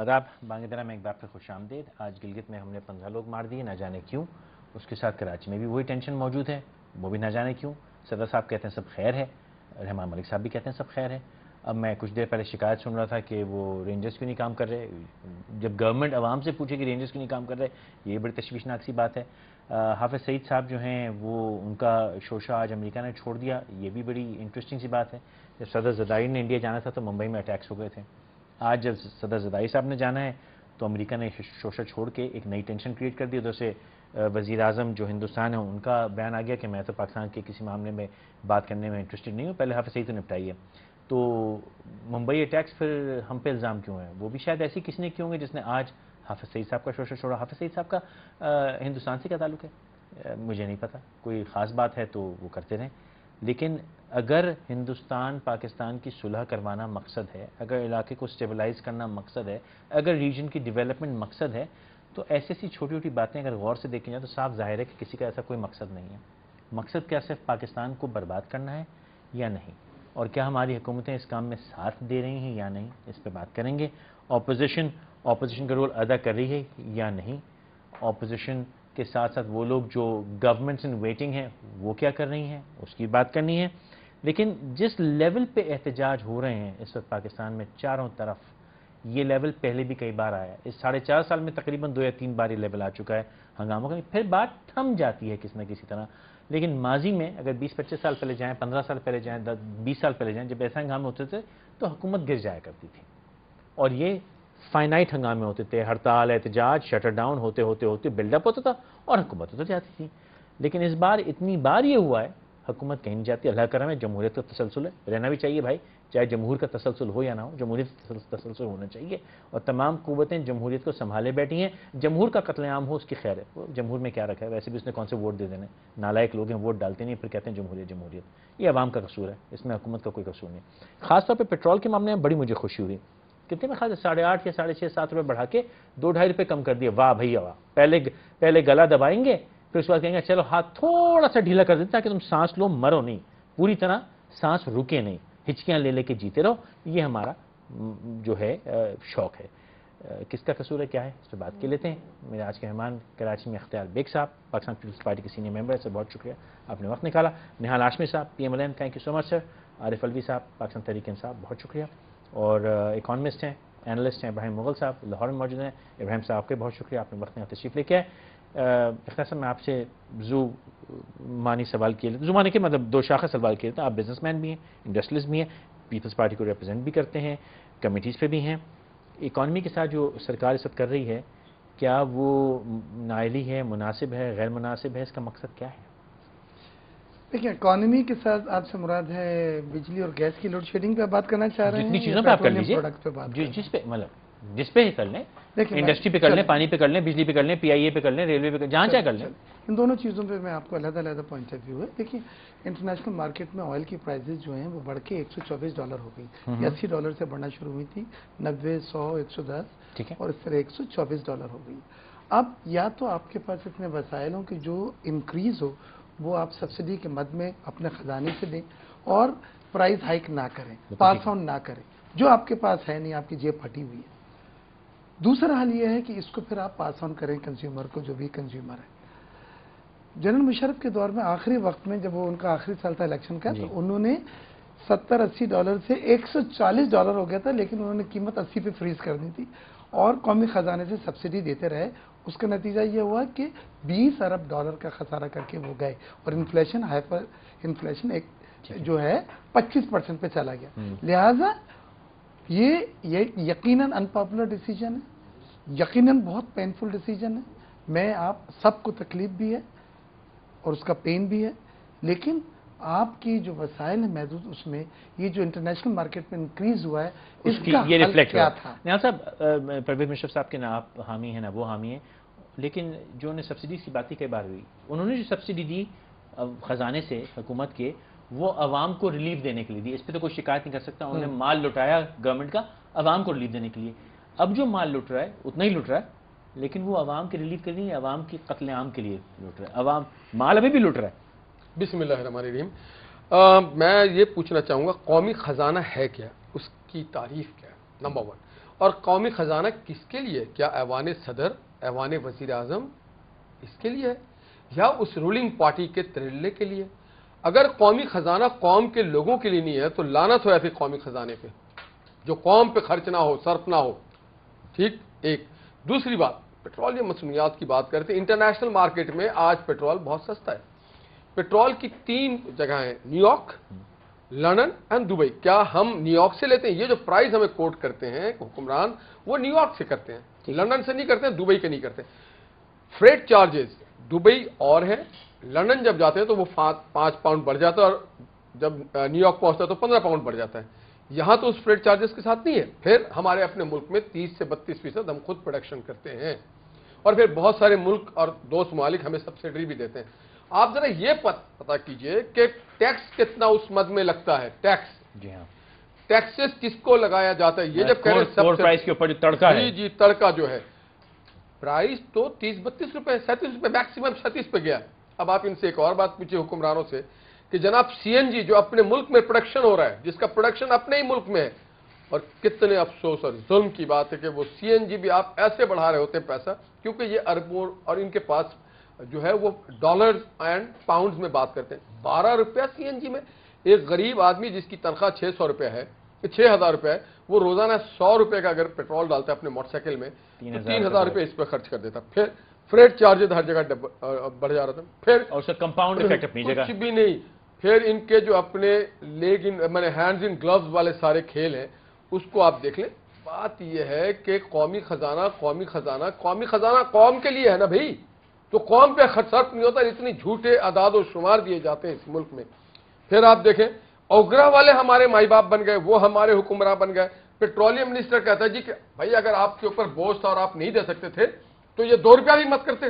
آداب بانگی درہ میں ایک بار پھر خوش آمدید. آج گلگت میں ہم نے 15 لوگ مار دیے, نہ جانے کیوں. اس کے ساتھ کراچی میں بھی وہی ٹینشن موجود ہے, وہ بھی نہ جانے کیوں. صدر صاحب کہتے ہیں سب خیر ہے, رحمان ملک صاحب بھی کہتے ہیں سب خیر ہے. اب میں کچھ دیر پہلے شکایت سن رہا تھا کہ وہ رینجرز کیوں نہیں کام کر رہے. جب گورنمنٹ عوام سے پوچھے کہ رینجرز کیوں نہیں کام کر رہے, یہ بڑی تشویشناک سی بات ہے. حافظ سعید صاحب جو ہیں وہ ان کا شوشہ آج امریکہ نے چھوڑ دیا, یہ بھی بڑی انٹرسٹنگ سی بات ہے. جب صدر زرداری نے انڈیا جانا تھا تو ممبئی میں اٹیکس ہو گئے تھے. آج جب صدر زرداری صاحب نے جانا ہے تو امریکہ نے شوشہ چھوڑ کے ایک نئی ٹینشن کریٹ کر دی. ادھر سے وزیر اعظم جو ہندوستان ہے ان کا بیان آ گیا کہ میں تو پاکستان کے کسی معاملے میں بات کرنے میں انٹرسٹڈ نہیں ہوں, پہلے حافظ سعید تو نپٹائی ہے. تو ممبئی اٹیکس پھر ہم پہ الزام کیوں ہیں؟ وہ بھی شاید ایسی کسی نے کیوں گے جس نے آج حافظ سعید صاحب کا شوشہ چھوڑا. حافظ سعید صاحب کا ہندوستان سے کیا تعلق ہے مجھے نہیں پتا, کوئی خاص بات ہے تو وہ کرتے رہیں. لیکن اگر ہندوستان پاکستان کی صلح کروانا مقصد ہے, اگر علاقے کو سٹیبلائز کرنا مقصد ہے, اگر ریجن کی ڈیولپمنٹ مقصد ہے, تو ایسی ایسی چھوٹی چھوٹی باتیں اگر غور سے دیکھی جائیں تو صاف ظاہر ہے کہ کسی کا ایسا کوئی مقصد نہیں ہے. مقصد کیا صرف پاکستان کو برباد کرنا ہے یا نہیں, اور کیا ہماری حکومتیں اس کام میں ساتھ دے رہی ہیں یا نہیں, اس پہ بات کریں گے. اپوزیشن کا رول ادا کر رہی ہے یا نہیں, اپوزیشن کے ساتھ ساتھ وہ لوگ جو گورنمنٹس ان ویٹنگ ہیں وہ کیا کر رہی ہیں, اس کی بات کرنی ہے. لیکن جس لیول پہ احتجاج ہو رہے ہیں اس وقت پاکستان میں چاروں طرف, یہ لیول پہلے بھی کئی بار آیا ہے. اس 4.5 سال میں تقریباً 2 یا 3 بار یہ لیول آ چکا ہے ہنگاموں کا. پھر بات تھم جاتی ہے کسی نہ کسی طرح. لیکن ماضی میں اگر 20-25 سال پہلے جائیں, 15 سال پہلے جائیں, 20 سال پہلے جائیں, جب ایسا ہنگامے ہوتے تھے تو حکومت گر جایا کرتی تھی, اور یہ فائنائٹ ہنگامے ہوتے تھے. ہڑتال, احتجاج, شٹر ڈاؤن ہوتے ہوتے ہوتے بلڈ اپ ہوتا تھا اور حکومت اتر جاتی تھی. لیکن اس بار اتنی بار یہ ہوا ہے حکومت کہیں نہیں جاتی. اللہ کرم ہے, جمہوریت کا تسلسل ہے, رہنا بھی چاہیے بھائی, چاہے جمہور کا تسلسل ہو یا نہ ہو, جمہوریت کا تسلسل ہونا چاہیے. اور تمام قوتیں جمہوریت کو سنبھالے بیٹھی ہیں. جمہور کا قتل عام ہو اس کی خیر ہے, وہ جمہور میں کیا رکھا ہے, ویسے بھی اس نے کون سے ووٹ دے دینے, نالائق لوگ ہیں, ووٹ ڈالتے نہیں پھر کہتے ہیں جمہوریت جمہوریت. یہ عوام کا قصور ہے, اس میں حکومت کا کوئی قصور نہیں. خاص طور پہ پیٹرول کے معاملے میں بڑی مجھے خوشی ہوئی. کتنے میں خاص 8.5 یا 6.5-7 روپے بڑھا کے 2-2.5 روپے کم کر دیے. واہ بھیا واہ. پہلے گلا دبائیں گے, پھر اس کے بعد کہیں گے چلو ہاتھ تھوڑا سا ڈھیلا کر دیتے تاکہ تم سانس لو, مرو نہیں, پوری طرح سانس رکے نہیں, ہچکیاں لے کے جیتے رہو. یہ ہمارا جو ہے شوق ہے. کس کا قصور ہے, کیا ہے, اس پہ بات کر لیتے ہیں. میرے آج کے مہمان کراچی میں اختیار بیگ صاحب, پاکستان پیپلز پارٹی کے سینئر ممبر سے بہت شکریہ, آپ نے وقت نکالا. نہال ہاشمی صاحب, PMLN, تھینک یو سو مچ سر. عارف الوی صاحب, پاکستان تحریک انصاف, بہت شکریہ. اور اکانومسٹ ہیں, اینالسٹ ہیں ابراہیم مغل صاحب, لاہور میں موجود ہیں. ابراہیم صاحب کے بہت شکریہ, آپ نے وقت میں تشریف لے کے آئے. اختیار صاحب, میں آپ سے زو-مانی سوال کیے لیتے, زمانے کے مطلب 2 شاخص سوال کیے لیتے. آپ بزنس مین بھی ہیں, انڈسٹریلسٹ بھی ہیں, پیپلز پارٹی کو ریپرزینٹ بھی کرتے ہیں, کمیٹیز پہ بھی ہیں. اکانومی کے ساتھ جو سرکار اس وقت کر رہی ہے, کیا وہ نائلی ہے, مناسب ہے, غیر مناسب ہے, اس کا مقصد کیا ہے؟ دیکھیں, اکانومی کے ساتھ آپ سے مراد ہے بجلی اور گیس کی لوڈ شیڈنگ پہ بات کرنا چاہ رہے ہیں, جتنی چیزوں پہ آپ کر لیجیے, جس پہ مطلب جس پہ ہی کر لیں, انڈسٹری پہ کر لیں, پانی پہ کر لیں, بجلی پہ کر لیں, PIA پہ کر لیں, ریلوے پہ, جہاں چاہے کر لیں. ان دونوں چیزوں پہ میں آپ کو علیحدہ پوائنٹ آف ویو ہے. دیکھیں, انٹرنیشنل مارکیٹ میں آئل کی پرائزز جو ہیں وہ بڑھ کے $124 ہو گئی. یہ $80 سے بڑھنا شروع ہوئی تھی, 90, 100, 110, اور اس طرح $124 ہو گئی. اب یا تو آپ کے پاس اتنے وسائلوں کی جو انکریز ہو وہ آپ سبسڈی کے مد میں اپنے خزانے سے دیں, اور پرائز ہائیک نہ کریں, پاس آن نہ کریں. جو آپ کے پاس ہے نہیں, آپ کی جیب پھٹی ہوئی ہے. دوسرا حل یہ ہے کہ اس کو پھر آپ پاس آن کریں کنزیومر کو, جو بھی کنزیومر ہے. جنرل مشرف کے دور میں آخری وقت میں جب وہ ان کا آخری سال تھا الیکشن کا, تو انہوں نے $70-80 سے $140 ہو گیا تھا, لیکن انہوں نے قیمت 80 پہ فریز کر دی تھی اور قومی خزانے سے سبسڈی دیتے رہے. اس کا نتیجہ یہ ہوا کہ $20 ارب کا خسارہ کر کے وہ گئے, اور انفلیشن ہائپر انفلیشن ایک جو ہے 25% پہ چلا گیا. لہذا یہ یقیناً انپاپولر ڈیسیجن ہے, یقیناً بہت پینفل ڈیسیجن ہے. میں آپ سب کو تکلیف بھی ہے اور اس کا پین بھی ہے, لیکن آپ کی جو وسائل ہیں محدود, اس میں یہ جو انٹرنیشنل مارکیٹ میں انکریز ہوا ہے اس کا حل کیا تھا؟ نہال صاحب, پرویز مشرف صاحب کے نہ آپ حامی ہیں نہ وہ حامی ہیں, لیکن جو نے سبسڈی کی بات ہی کئی بار ہوئی, انہوں نے جو سبسڈی دی خزانے سے حکومت کے, وہ عوام کو ریلیف دینے کے لیے دی. اس پہ تو کوئی شکایت نہیں کر سکتا, انہوں نے مال لٹایا گورنمنٹ کا عوام کو ریلیف دینے کے لیے. اب جو مال لٹ رہا ہے اتنا ہی لٹ رہا ہے, لیکن وہ عوام کے ریلیف کے لیے, عوام کی قتل عام کے لیے لٹ رہا ہے. عوام مال ابھی بھی لٹ رہا ہے. بسم اللہ الرحمن الرحیم. میں یہ پوچھنا چاہوں گا, قومی خزانہ ہے کیا, اس کی تعریف کیا ہے, نمبر 1. اور قومی خزانہ کس کے لیے؟ کیا ایوان صدر، ایوان وزیر اعظم اس کے لیے ہے یا اس رولنگ پارٹی کے ترلے کے لیے؟ اگر قومی خزانہ قوم کے لوگوں کے لیے نہیں ہے تو لعنت ہو ایسے قومی خزانے پہ جو قوم پہ خرچ نہ ہو، صرف نہ ہو. ٹھیک. ایک دوسری بات، پیٹرولیم مصنوعات کی بات کرتے ہیں. انٹرنیشنل مارکیٹ میں آج پیٹرول بہت سستا ہے. پیٹرول کی 3 جگہیں ہیں، new York, London and Dubai. کیا ہم نیو یارک سے لیتے ہیں؟ یہ جو پرائز ہمیں کوٹ کرتے ہیں حکمران، وہ نیو یارک سے کرتے ہیں، لندن سے نہیں کرتے ہیں، دبئی کے نہیں کرتے. فریٹ چارجز دبئی اور ہے، لندن جب جاتے ہیں تو وہ 5 پاؤنڈ بڑھ جاتا ہے، اور جب نیو یارک پہنچتا ہے تو 15 پاؤنڈ بڑھ جاتا ہے. یہاں تو اس فریٹ چارجز کے ساتھ نہیں ہے. پھر ہمارے اپنے ملک میں 30 سے 32% ہم خود پروڈکشن کرتے ہیں، اور پھر بہت سارے ملک اور دوست ممالک ہمیں سبسڈی بھی دیتے ہیں. آپ ذرا یہ پتہ کیجئے کہ ٹیکس کتنا اس مد میں لگتا ہے. ٹیکس، جی ہاں، ٹیکسز کس کو لگایا جاتا ہے؟ یہ جب کہہ رہے ہیں فلور پرائز کے اوپر جو تڑکا ہے، جی تڑکا جو ہے، پرائز تو 30-32 روپے، 37 روپے، میکسیمم 37 پہ گیا. اب آپ ان سے ایک اور بات پوچھیں حکمرانوں سے کہ جناب CNG جو اپنے ملک میں پروڈکشن ہو رہا ہے، جس کا پروڈکشن اپنے ہی ملک میں ہے، اور کتنے افسوس اور ظلم کی بات ہے کہ وہ CNG بھی آپ ایسے بڑھا رہے ہوتے ہیں پیسہ، کیونکہ یہ اربوں اور ان کے پاس جو ہے وہ ڈالرز اینڈ پاؤنڈز میں بات کرتے ہیں. 12 روپیہ CNG میں. ایک غریب آدمی جس کی تنخواہ 600 روپے ہے، 6000 روپے ہے، وہ روزانہ 100 روپے کا اگر پیٹرول ڈالتا ہے اپنے موٹر سائیکل میں تو 3000 روپے اس پہ خرچ کر دیتا. پھر فریٹ چارجز ہر جگہ بڑھ جا رہا تھا. پھر اور اس کا کمپاؤنڈ افیکٹ اپنی جگہ کچھ بھی نہیں. پھر ان کے جو اپنے لیگ ان ہینڈز ان گلوز والے سارے کھیل ہیں، اس کو آپ دیکھ لیں. بات یہ ہے کہ قومی خزانہ قوم کے لیے ہے نا بھائی، تو قوم پہ خرچ نہیں ہوتا. اتنی جھوٹے اعداد و شمار دیے جاتے ہیں اس ملک میں. پھر آپ دیکھیں اوگرا والے ہمارے مائی باپ بن گئے، وہ ہمارے حکمراں بن گئے. پیٹرولیم منسٹر کہتا ہے جی کہ بھائی اگر آپ کے اوپر بوجھ تھا اور آپ نہیں دے سکتے تھے تو یہ 2 روپیہ بھی مت کرتے.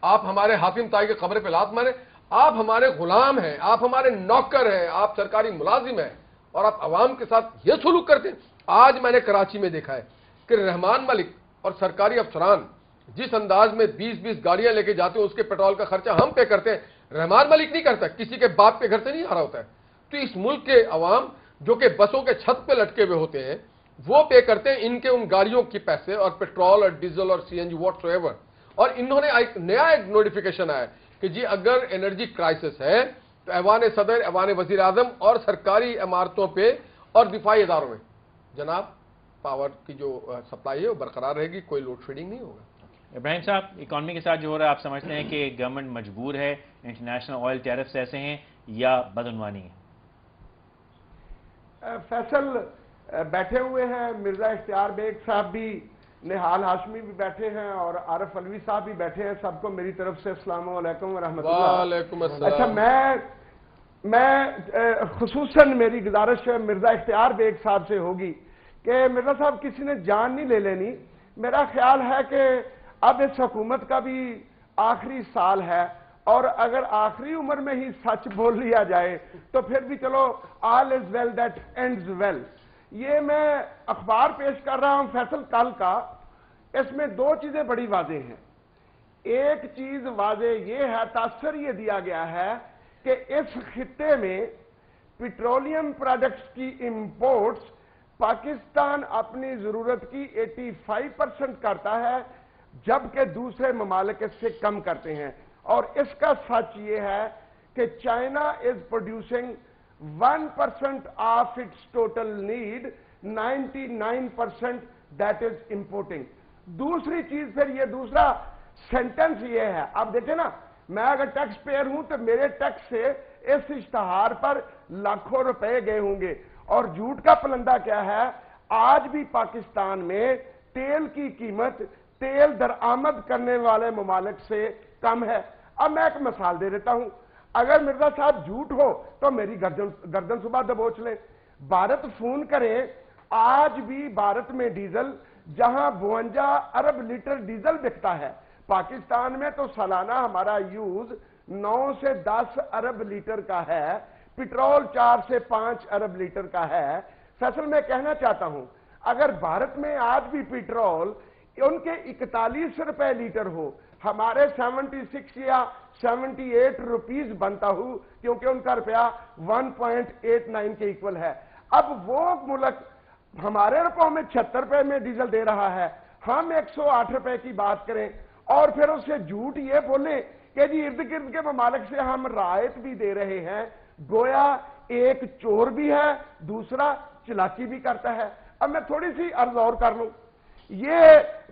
آپ ہمارے حاکم تائی کے قبر پہ لات مارے. آپ ہمارے غلام ہیں، آپ ہمارے نوکر ہیں، آپ سرکاری ملازم ہیں، اور آپ عوام کے ساتھ یہ سلوک کرتے ہیں. آج میں نے کراچی میں دیکھا ہے کہ رحمان ملک اور سرکاری افسران جس انداز میں 20 گاڑیاں لے کے جاتے ہیں، اس کے پیٹرول کا خرچہ ہم پے کرتے ہیں، رحمان ملک نہیں کرتا، کسی کے باپ کے گھر سے نہیں آ رہا ہوتا ہے. تو اس ملک کے عوام جو کہ بسوں کے چھت پہ لٹکے ہوئے ہوتے ہیں، وہ پے کرتے ہیں ان کے ان گاڑیوں کے پیسے، اور پیٹرول اور ڈیزل اور CNG واٹ سو ایور. اور انہوں نے ایک نیا نوٹیفیکیشن آیا کہ جی اگر انرجی کرائسس ہے تو ایوان صدر، ایوان وزیر اعظم اور سرکاری عمارتوں پہ اور دفاعی اداروں میں جناب پاور کی جو سپلائی ہے وہ برقرار رہے گی، کوئی لوڈ شیڈنگ نہیں ہوگا. ابراہیم صاحب، اکانومی کے ساتھ جو ہو رہا ہے، آپ سمجھتے ہیں کہ گورنمنٹ مجبور ہے، انٹرنیشنل آئل ٹیرفز ایسے ہیں یا بدعنوانی ہے؟ فیصل بیٹھے ہوئے ہیں، مرزا اختیار بیگ صاحب بھی، نہال ہاشمی بھی بیٹھے ہیں، اور عارف علوی صاحب بھی بیٹھے ہیں. سب کو میری طرف سے السلام علیکم ورحمۃ اللہ. وعلیکم السلام. اچھا، میں خصوصاً میری گزارش مرزا اختیار بیگ صاحب سے ہوگی کہ مرزا صاحب کسی نے جان نہیں لے لینی. میرا خیال ہے کہ اب اس حکومت کا بھی آخری سال ہے، اور اگر آخری عمر میں ہی سچ بول لیا جائے تو پھر بھی چلو all is well that ends well. یہ میں اخبار پیش کر رہا ہوں فیصل کل کا. اس میں 2 چیزیں بڑی واضح ہیں. ایک چیز واضح یہ ہے، تاثر یہ دیا گیا ہے کہ اس خطے میں پیٹرولیم پروڈکٹس کی امپورٹس پاکستان اپنی ضرورت کی 85% کرتا ہے، جبکہ دوسرے ممالک اس سے کم کرتے ہیں. اور اس کا سچ یہ ہے کہ China is producing 1% of its total need, 99% that is importing. دوسری چیز پھر یہ دوسرا سینٹنس یہ ہے، آپ دیکھیں نا، میں اگر ٹیکس پیئر ہوں تو میرے ٹیکس سے اس اشتہار پر لاکھوں روپے گئے ہوں گے. اور جھوٹ کا پلندہ کیا ہے، آج بھی پاکستان میں تیل کی قیمت تیل درآمد کرنے والے ممالک سے کم ہے. اب میں ایک مثال دے دیتا ہوں. اگر مرزا صاحب جھوٹ ہو تو میری گردن صبح دبوچ لیں. بھارت فون کریں، آج بھی بھارت میں ڈیزل جہاں 52 ارب لیٹر ڈیزل بکتا ہے، پاکستان میں تو سالانہ ہمارا یوز 9 سے 10 ارب لیٹر کا ہے، پیٹرول 4 سے 5 ارب لیٹر کا ہے. فیصل میں کہنا چاہتا ہوں، اگر بھارت میں آج بھی پیٹرول ان کے 41 روپے لیٹر ہو، ہمارے 76 یا 78 روپیز بنتا ہو، کیونکہ ان کا روپیہ 1.89 کے ایکول ہے. اب وہ ملک ہمارے روپوں میں 76 روپے میں ڈیزل دے رہا ہے، ہم 108 روپے کی بات کریں اور پھر اس سے جھوٹ یہ بولیں کہ جی ارد گرد کے ممالک سے ہم رعایت بھی دے رہے ہیں، گویا ایک چور بھی ہے، دوسرا چلاکی بھی کرتا ہے۔ اب میں تھوڑی سی عرض اور کر لوں، یہ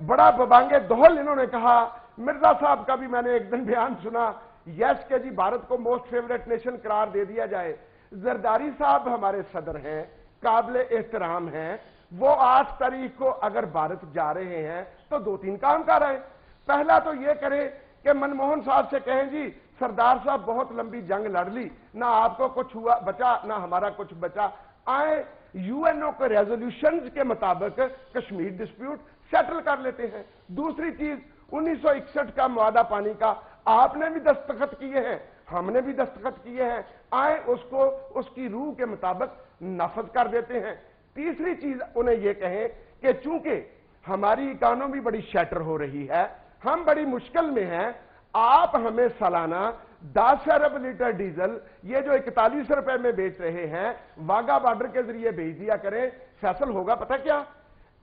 بڑا ببانگے دہل انہوں نے کہا، مرزا صاحب کا بھی میں نے ایک دن بیان سنا، یس کہ جی بھارت کو موسٹ فیوریٹ نیشن قرار دے دیا جائے۔ زرداری صاحب ہمارے صدر ہیں، قابل احترام ہیں، وہ 8 تاریخ کو اگر بھارت جا رہے ہیں تو 2-3 کام کر رہے ہیں۔ پہلا تو یہ کرے کہ منموہن صاحب سے کہیں جی سردار صاحب بہت لمبی جنگ لڑ لی، نہ آپ کو کچھ ہوا بچا نہ ہمارا کچھ بچا، آئیں یو این او کے ریزولوشنز کے مطابق کشمیر ڈسپیوٹ سیٹل کر لیتے ہیں۔ دوسری چیز 1961 کا معاہدہ پانی کا آپ نے بھی دستخط کیے ہیں، ہم نے بھی دستخط کیے ہیں، آئیں اس کو اس کی روح کے مطابق نافذ کر دیتے ہیں۔ تیسری چیز انہیں یہ کہیں کہ چونکہ ہماری اکانومی بڑی شیٹر ہو رہی ہے، ہم بڑی مشکل میں ہیں، آپ ہمیں سالانہ 10 ارب لیٹر ڈیزل یہ جو 41 روپے میں بیچ رہے ہیں واگا بارڈر کے ذریعے بھیج دیا کریں۔ فیصل ہوگا پتہ کیا؟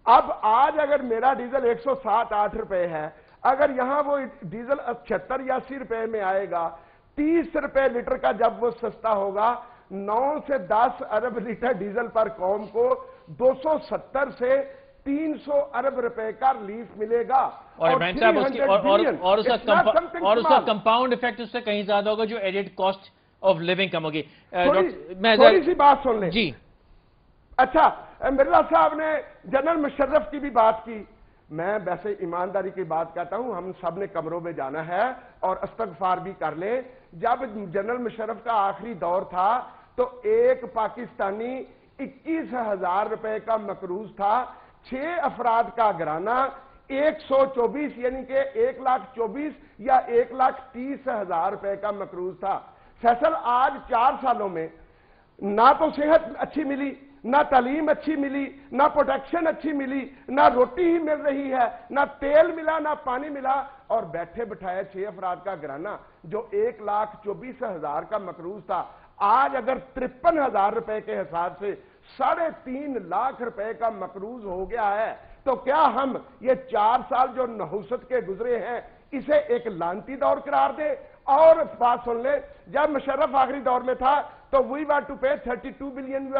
اب آج اگر میرا ڈیزل 107-8 روپے ہے، اگر یہاں وہ ڈیزل 76 یا 80 روپے میں آئے گا، 30 روپے لیٹر کا جب وہ سستا ہوگا، 9 سے 10 ارب لیٹر ڈیزل پر قوم کو 270 سے 300 ارب روپے کا ریلیف ملے گا۔ اور عمران صاحب اس کا کمپاؤنڈ ایفیکٹ اس سے کہیں زیادہ ہوگا، جو ایڈڈ کاسٹ آف لیونگ کم ہوگی۔ تھوڑی سی بات سن لیں جی اچھا، مرزا صاحب نے جنرل مشرف کی بھی بات کی، میں ویسے ایمانداری کی بات کہتا ہوں، ہم سب نے کمروں میں جانا ہے اور استغفار بھی کر لیں۔ جب جنرل مشرف کا آخری دور تھا تو ایک پاکستانی 21,000 روپے کا مقروض تھا، 6 افراد کا گھرانہ 124 یعنی کہ 1,24,000 یا 1,30,000 روپے کا مقروض تھا۔ فیصل آج 4 سالوں میں نہ تو صحت اچھی ملی، نہ تعلیم اچھی ملی، نہ پروٹیکشن اچھی ملی، نہ روٹی ہی مل رہی ہے، نہ تیل ملا، نہ پانی ملا، اور بیٹھے بٹھائے 6 افراد کا گھرانہ جو 1,24,000 کا مقروض تھا، آج اگر 53,000 روپے کے حساب سے 3.5 لاکھ روپے کا مقروض ہو گیا ہے، تو کیا ہم یہ 4 سال جو نحوست کے گزرے ہیں اسے ایک لانتی دور قرار دے؟ اور بات سن لے، جب مشرف آخری دور میں تھا تو وی وار ٹو پے $32 بلین۔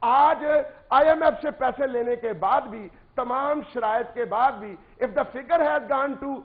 آج آئی ایم ایف سے پیسے لینے کے بعد بھی، تمام شرائط کے بعد بھی، if the figure has gone to